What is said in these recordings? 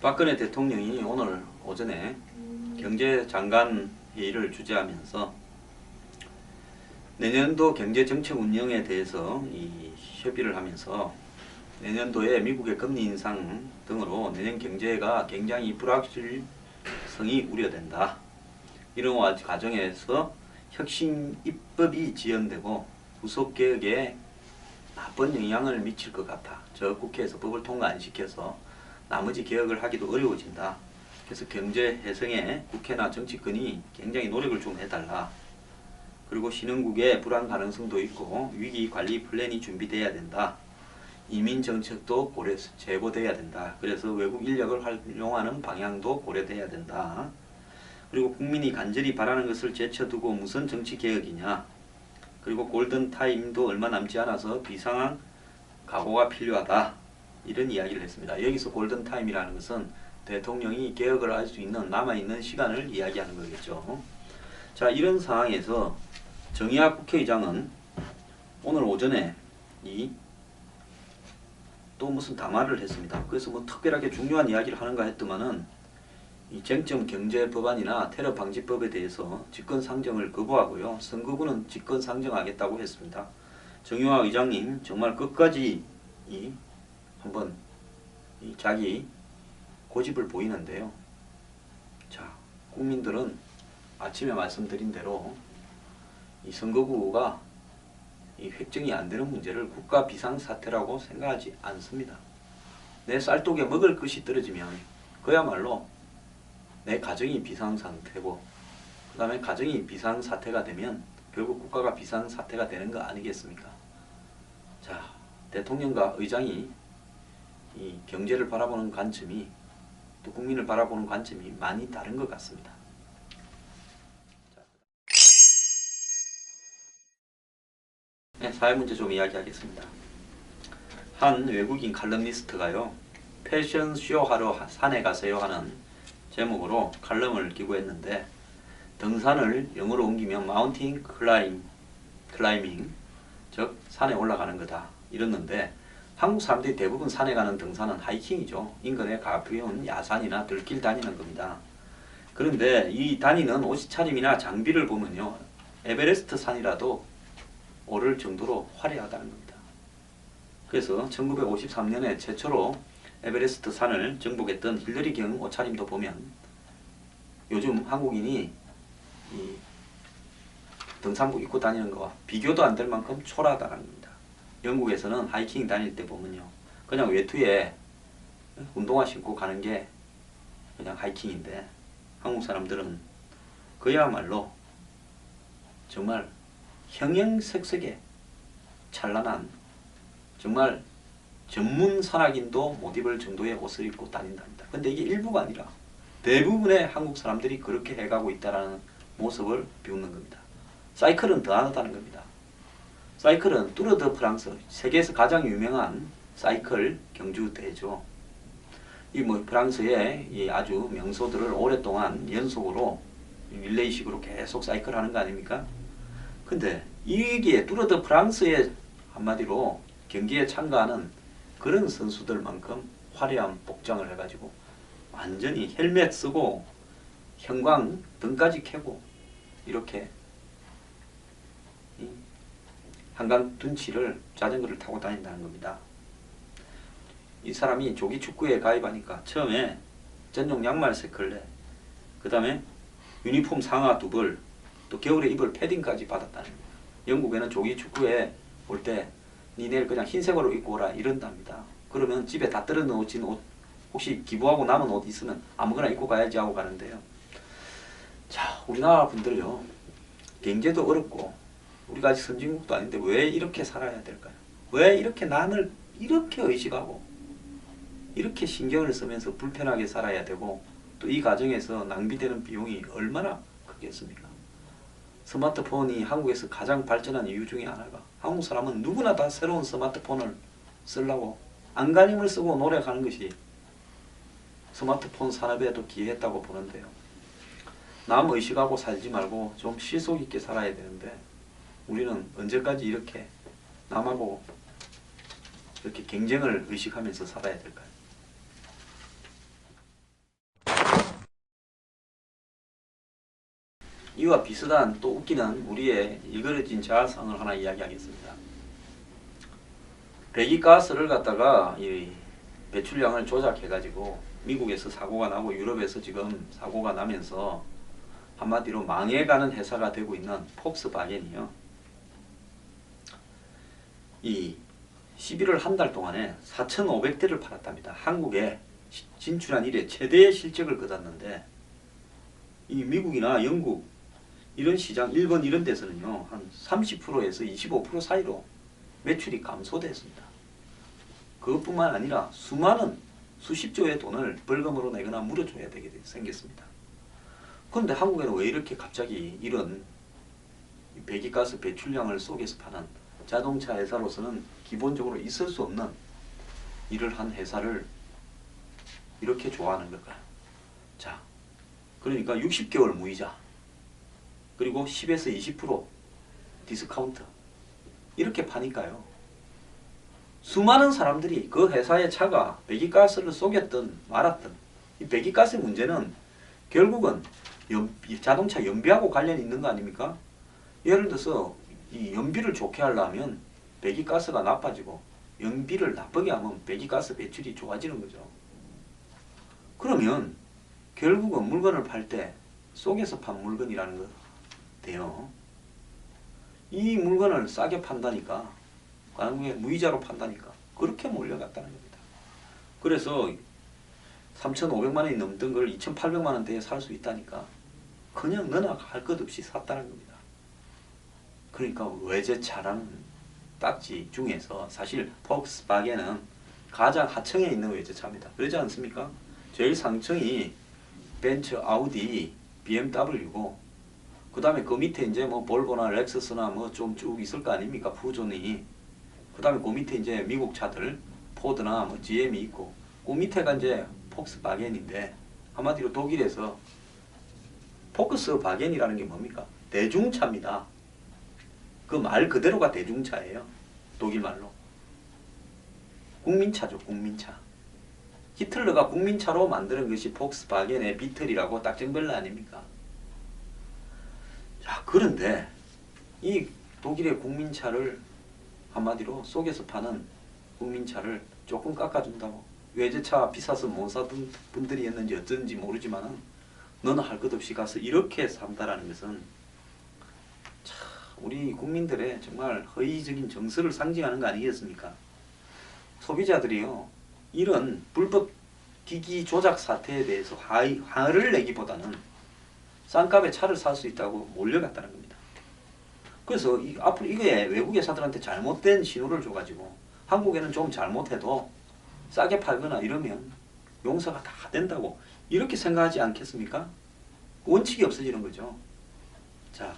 박근혜 대통령이 오늘 오전에 경제장관 회의를 주재하면서 내년도 경제정책 운영에 대해서 협의를 하면서 내년도에 미국의 금리 인상 등으로 내년 경제가 굉장히 불확실성이 우려된다. 이런 과정에서 혁신 입법이 지연되고 후속개혁에 나쁜 영향을 미칠 것 같아. 저 국회에서 법을 통과 안 시켜서 나머지 개혁을 하기도 어려워진다. 그래서 경제 해성에 국회나 정치권이 굉장히 노력을 좀 해달라. 그리고 신흥국의 불안 가능성도 있고 위기 관리 플랜이 준비돼야 된다. 이민 정책도 제고돼야 된다. 그래서 외국 인력을 활용하는 방향도 고려돼야 된다. 그리고 국민이 간절히 바라는 것을 제쳐두고 무슨 정치 개혁이냐. 그리고 골든타임도 얼마 남지 않아서 비상한 각오가 필요하다. 이런 이야기를 했습니다. 여기서 골든타임이라는 것은 대통령이 개혁을 할 수 있는 남아있는 시간을 이야기하는 거겠죠. 자, 이런 상황에서 정의학 국회의장은 오늘 오전에 또 무슨 담화를 했습니다. 그래서 뭐 특별하게 중요한 이야기를 하는가 했더만은 이 쟁점 경제 법안이나 테러 방지법에 대해서 직권 상정을 거부하고요. 선거구는 직권 상정하겠다고 했습니다. 정의화 의장님 정말 끝까지 한번 자기 고집을 보이는데요. 자, 국민들은 아침에 말씀드린 대로 이 선거구가 획정이 안 되는 문제를 국가 비상사태라고 생각하지 않습니다. 내 쌀독에 먹을 것이 떨어지면 그야말로 내 가정이 비상상태고 그 다음에 가정이 비상사태가 되면 결국 국가가 비상사태가 되는 거 아니겠습니까? 자, 대통령과 의장이 이 경제를 바라보는 관점이 또 국민을 바라보는 관점이 많이 다른 것 같습니다. 네, 사회문제 좀 이야기하겠습니다. 한 외국인 칼럼니스트가요. 패션쇼 하러 산에 가세요 하는 제목으로 칼럼을 기고했는데 등산을 영어로 옮기면 마운틴 클라이밍 즉 산에 올라가는 거다 이랬는데 한국 사람들이 대부분 산에 가는 등산은 하이킹이죠. 인근에 가벼운 야산이나 들길 다니는 겁니다. 그런데 이 다니는 옷차림이나 장비를 보면요. 에베레스트 산이라도 오를 정도로 화려하다는 겁니다. 그래서 1953년에 최초로 에베레스트 산을 정복했던 힐러리 경 옷차림도 보면 요즘 한국인이 이 등산복 입고 다니는 거와 비교도 안 될 만큼 초라하다는 겁니다. 영국에서는 하이킹 다닐 때 보면요. 그냥 외투에 운동화 신고 가는 게 그냥 하이킹인데 한국 사람들은 그야말로 정말 형형색색의 찬란한 정말 전문 산악인도 못 입을 정도의 옷을 입고 다닌답니다. 근데 이게 일부가 아니라 대부분의 한국 사람들이 그렇게 해가고 있다는 모습을 비웃는 겁니다. 사이클은 더 하다는 겁니다. 사이클은 뚜르 드 프랑스, 세계에서 가장 유명한 사이클 경주대회죠. 프랑스의 이 아주 명소들을 오랫동안 연속으로 릴레이식으로 계속 사이클 하는 거 아닙니까? 근데 이기에 뚜르 드 프랑스의 한마디로 경기에 참가하는 그런 선수들만큼 화려한 복장을 해가지고 완전히 헬멧 쓰고 형광 등까지 켜고 이렇게 한강 둔치를 자전거를 타고 다닌다는 겁니다. 이 사람이 조기축구에 가입하니까 처음에 전용 양말 3켤레 그 다음에 유니폼 상하 2벌 또 겨울에 입을 패딩까지 받았다는 겁니다. 영국에는 조기축구에 올 때 니네를 그냥 흰색으로 입고 오라 이런답니다. 그러면 집에 다 떨어 놓으신 옷 혹시 기부하고 남은 옷 있으면 아무거나 입고 가야지 하고 가는데요. 자, 우리나라 분들요. 경제도 어렵고 우리가 아직 선진국도 아닌데 왜 이렇게 살아야 될까요? 왜 이렇게 남을 이렇게 의식하고 이렇게 신경을 쓰면서 불편하게 살아야 되고 또 이 과정에서 낭비되는 비용이 얼마나 크겠습니까? 스마트폰이 한국에서 가장 발전한 이유 중에 하나가 한국 사람은 누구나 다 새로운 스마트폰을 쓰려고 안간힘을 쓰고 노력하는 것이 스마트폰 산업에도 기여했다고 보는데요. 남 의식하고 살지 말고 좀 실속 있게 살아야 되는데 우리는 언제까지 이렇게 남하고 이렇게 경쟁을 의식하면서 살아야 될까요? 이와 비슷한 또 웃기는 우리의 일그러진 자아상을 하나 이야기하겠습니다. 배기가스를 갖다가 이 배출량을 조작해가지고 미국에서 사고가 나고 유럽에서 지금 사고가 나면서 한마디로 망해가는 회사가 되고 있는 폭스바겐이요. 이 11월 한 달 동안에 4,500대를 팔았답니다. 한국에 진출한 이래 최대의 실적을 거뒀는데 이 미국이나 영국 이런 시장, 일본 이런 데서는요 한 30%에서 25% 사이로 매출이 감소됐습니다. 그것뿐만 아니라 수많은 수십조의 돈을 벌금으로 내거나 물어줘야 되게 생겼습니다. 그런데 한국에는 왜 이렇게 갑자기 이런 배기가스 배출량을 속에서 파는 자동차 회사로서는 기본적으로 있을 수 없는 일을 한 회사를 이렇게 좋아하는 걸까요? 자, 그러니까 60개월 무이자 그리고 10에서 20% 디스카운트 이렇게 파니까요. 수많은 사람들이 그 회사의 차가 배기가스를 속였든 말았든 이 배기가스의 문제는 결국은 자동차 연비하고 관련이 있는 거 아닙니까? 예를 들어서 이 연비를 좋게 하려면 배기가스가 나빠지고 연비를 나쁘게 하면 배기가스 배출이 좋아지는 거죠. 그러면 결국은 물건을 팔 때 속에서 판 물건이라는 거 돼요. 이 물건을 싸게 판다니까 한국에 무이자로 판다니까 그렇게 몰려갔다는 겁니다. 그래서 3,500만 원이 넘던 걸 2,800만 원대에 살 수 있다니까 그냥 너나 할 것 없이 샀다는 겁니다. 그러니까 외제차라는 딱지 중에서 사실 폭스바겐은 가장 하층에 있는 외제차입니다. 그러지 않습니까? 제일 상층이 벤츠, 아우디, BMW고 그 다음에 그 밑에 이제 뭐 볼보나 렉서스나 뭐 좀 쭉 있을 거 아닙니까? 푸존이. 그 다음에 그 밑에 이제 미국 차들 포드나 뭐 GM이 있고 그 밑에가 이제 폭스바겐인데 한마디로 독일에서 폭스바겐이라는 게 뭡니까? 대중차입니다. 그 말 그대로가 대중차예요. 독일 말로. 국민차죠. 국민차. 히틀러가 국민차로 만드는 것이 폭스바겐의 비틀이라고 딱정별로 아닙니까? 자, 그런데 이 독일의 국민차를 한마디로 속에서 파는 국민차를 조금 깎아준다고 외제차 비싸서 못 사던 분들이 있는지 어쩐지 모르지만 너는 할 것 없이 가서 이렇게 산다라는 것은 참 우리 국민들의 정말 허위적인 정서를 상징하는 거 아니겠습니까? 소비자들이요 이런 불법 기기 조작 사태에 대해서 화를 내기보다는 싼 값에 차를 살 수 있다고 몰려갔다는 겁니다. 그래서 앞으로 이게 외국 회사들한테 잘못된 신호를 줘가지고 한국에는 좀 잘못해도 싸게 팔거나 이러면 용서가 다 된다고 이렇게 생각하지 않겠습니까? 원칙이 없어지는 거죠. 자,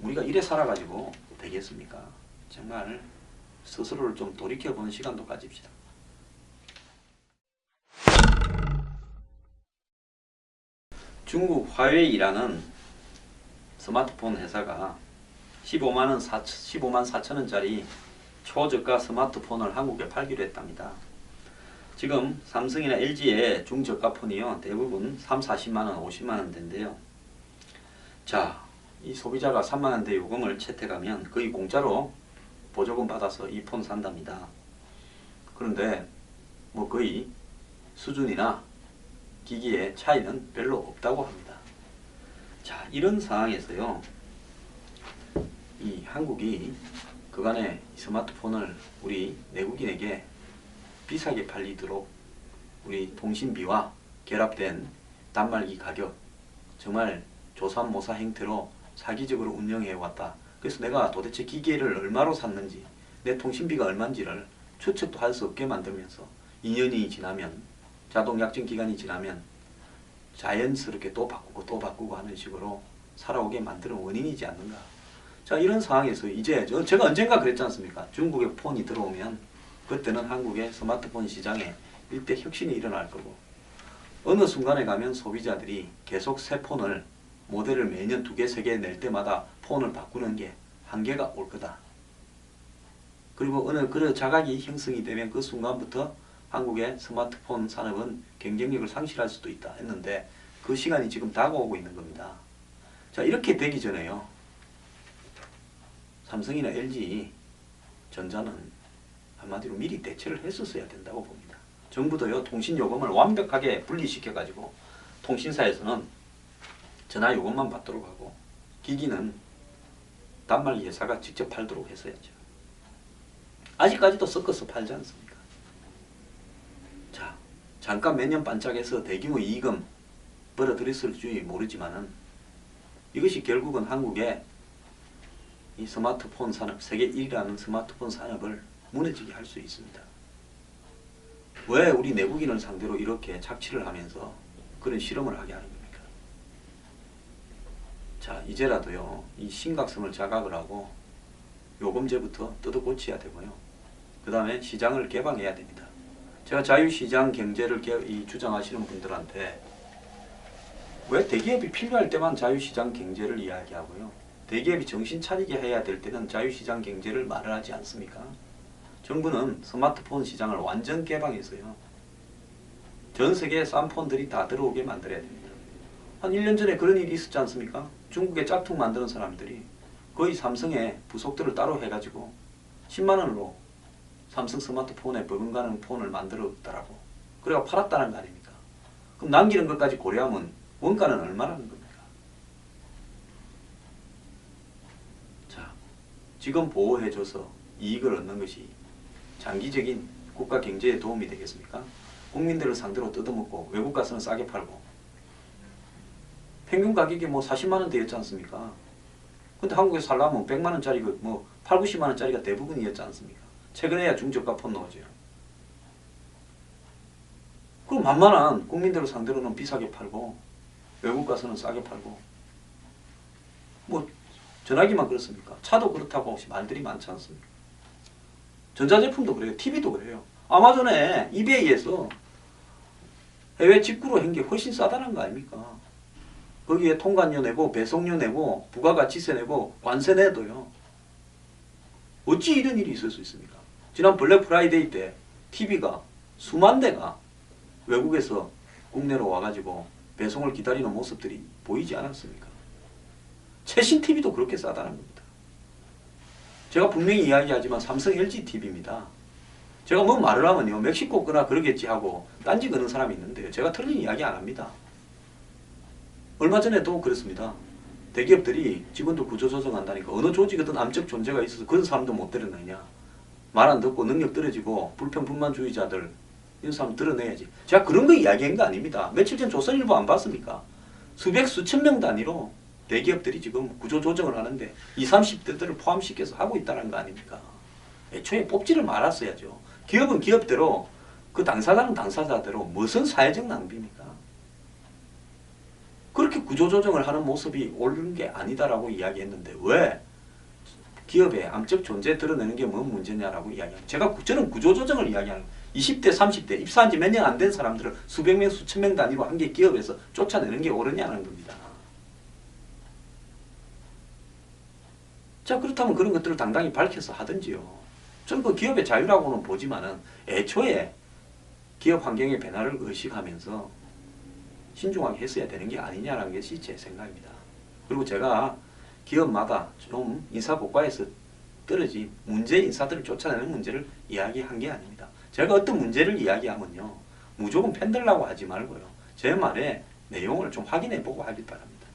우리가 이래 살아가지고 되겠습니까? 정말 스스로를 좀 돌이켜보는 시간도 가집시다. 중국 화웨이라는 스마트폰 회사가 15만 4천 원짜리 초저가 스마트폰을 한국에 팔기로 했답니다. 지금 삼성이나 LG의 중저가 폰이요 대부분 3, 40만 원, 50만 원대인데요. 자, 이 소비자가 3만 원대 요금을 채택하면 거의 공짜로 보조금 받아서 이 폰 산답니다. 그런데 뭐 거의 수준이나 기기의 차이는 별로 없다고 합니다. 자, 이런 상황에서요 이 한국이 그간의 스마트폰을 우리 내국인에게 비싸게 팔리도록 우리 통신비와 결합된 단말기 가격 정말 조삼모사 형태로 사기적으로 운영해 왔다. 그래서 내가 도대체 기계를 얼마로 샀는지 내 통신비가 얼마인지를 추측도 할 수 없게 만들면서 2년이 지나면 자동 약정 기간이 지나면 자연스럽게 또 바꾸고 하는 식으로 살아오게 만드는 원인이지 않는가. 자, 이런 상황에서 이제 제가 언젠가 그랬지 않습니까? 중국의 폰이 들어오면 그때는 한국의 스마트폰 시장에 일대 혁신이 일어날 거고 어느 순간에 가면 소비자들이 계속 새 폰을 모델을 매년 2개, 3개 낼 때마다 폰을 바꾸는 게 한계가 올 거다. 그리고 어느 그런 자각이 형성이 되면 그 순간부터 한국의 스마트폰 산업은 경쟁력을 상실할 수도 있다 했는데 그 시간이 지금 다가오고 있는 겁니다. 자, 이렇게 되기 전에요. 삼성이나 LG 전자는 한마디로 미리 대처를 했었어야 된다고 봅니다. 정부도요, 통신요금을 완벽하게 분리시켜가지고 통신사에서는 전화요금만 받도록 하고 기기는 단말기 회사가 직접 팔도록 했어야죠. 아직까지도 섞어서 팔지 않습니까? 자, 잠깐 몇 년 반짝해서 대규모 이익은 벌어들였을지 모르지만은 이것이 결국은 한국의 이 스마트폰 산업, 세계 1위라는 스마트폰 산업을 무너지게 할 수 있습니다. 왜 우리 내국인을 상대로 이렇게 착취를 하면서 그런 실험을 하게 하는 겁니까? 자, 이제라도요, 이 심각성을 자각을 하고 요금제부터 뜯어고쳐야 되고요. 그 다음에 시장을 개방해야 됩니다. 제가 자유시장 경제를 주장하시는 분들한테 왜 대기업이 필요할 때만 자유시장 경제를 이야기하고요, 대기업이 정신 차리게 해야 될 때는 자유시장 경제를 말을 하지 않습니까? 정부는 스마트폰 시장을 완전 개방해서요, 전 세계 싼 폰들이 다 들어오게 만들어야 됩니다. 한 1년 전에 그런 일이 있었지 않습니까? 중국에 짝퉁 만드는 사람들이 거의 삼성의 부속들을 따로 해가지고 10만원으로 삼성 스마트폰에 버금가는 폰을 만들었더라고. 그래가 팔았다는 거 아닙니까? 그럼 남기는 것까지 고려하면 원가는 얼마라는 겁니까? 자, 지금 보호해줘서 이익을 얻는 것이 장기적인 국가 경제에 도움이 되겠습니까? 국민들을 상대로 뜯어먹고 외국 가서는 싸게 팔고 평균 가격이 뭐 40만원 되었지 않습니까? 근데 한국에 살려면 100만원짜리 뭐 8, 90만원짜리가 대부분이었지 않습니까? 최근에야 중저가 폰 나오죠. 그럼 만만한 국민들을 상대로는 비싸게 팔고 외국 가서는 싸게 팔고, 뭐 전화기만 그렇습니까? 차도 그렇다고 말들이 많지 않습니까? 전자제품도 그래요. TV도 그래요. 아마존에 이베이에서 해외 직구로 한 게 훨씬 싸다는 거 아닙니까? 거기에 통관료 내고 배송료 내고 부가가치세 내고 관세 내도요. 어찌 이런 일이 있을 수 있습니까? 지난 블랙 프라이데이 때 TV가 수만 대가 외국에서 국내로 와가지고 배송을 기다리는 모습들이 보이지 않았습니까? 최신 TV도 그렇게 싸다는 겁니다. 제가 분명히 이야기하지만 삼성 LG TV입니다. 제가 뭐 말을 하면요, 멕시코 거나 그러겠지 하고 딴지 거는 사람이 있는데요, 제가 틀린 이야기 안 합니다. 얼마 전에도 그렇습니다. 대기업들이 직원들 구조조정한다니까 어느 조직이든 암적 존재가 있어서 그런 사람도 못 때려내냐, 말 안 듣고 능력 떨어지고 불평불만주의자들 이런 사람 드러내야지. 제가 그런 거 이야기한 거 아닙니다. 며칠 전 조선일보 안 봤습니까? 수백 수천 명 단위로 대기업들이 지금 구조조정을 하는데 20, 30대들을 포함시켜서 하고 있다는 거 아닙니까? 애초에 뽑지를 말았어야죠. 기업은 기업대로, 그 당사자는 당사자대로 무슨 사회적 낭비입니까? 그렇게 구조조정을 하는 모습이 옳은 게 아니다라고 이야기했는데 왜 기업의 암적 존재 드러내는 게 뭔 문제냐라고 이야기합니다. 저는 구조조정을 이야기하는 거예요. 20대, 30대, 입사한 지 몇 년 안 된 사람들을 수백 명, 수천 명 단위로 한 개 기업에서 쫓아내는 게 옳으냐는 겁니다. 자, 그렇다면 그런 것들을 당당히 밝혀서 하든지요. 저는 그 기업의 자유라고는 보지만은 애초에 기업 환경의 변화를 의식하면서 신중하게 했어야 되는 게 아니냐라는 것이 제 생각입니다. 그리고 제가 기업마다 좀 인사고과에서 떨어진 문제 인사들을 쫓아내는 문제를 이야기한 게 아닙니다. 제가 어떤 문제를 이야기하면요, 무조건 편들라고 하지 말고요, 제 말의 내용을 좀 확인해 보고 하길 바랍니다.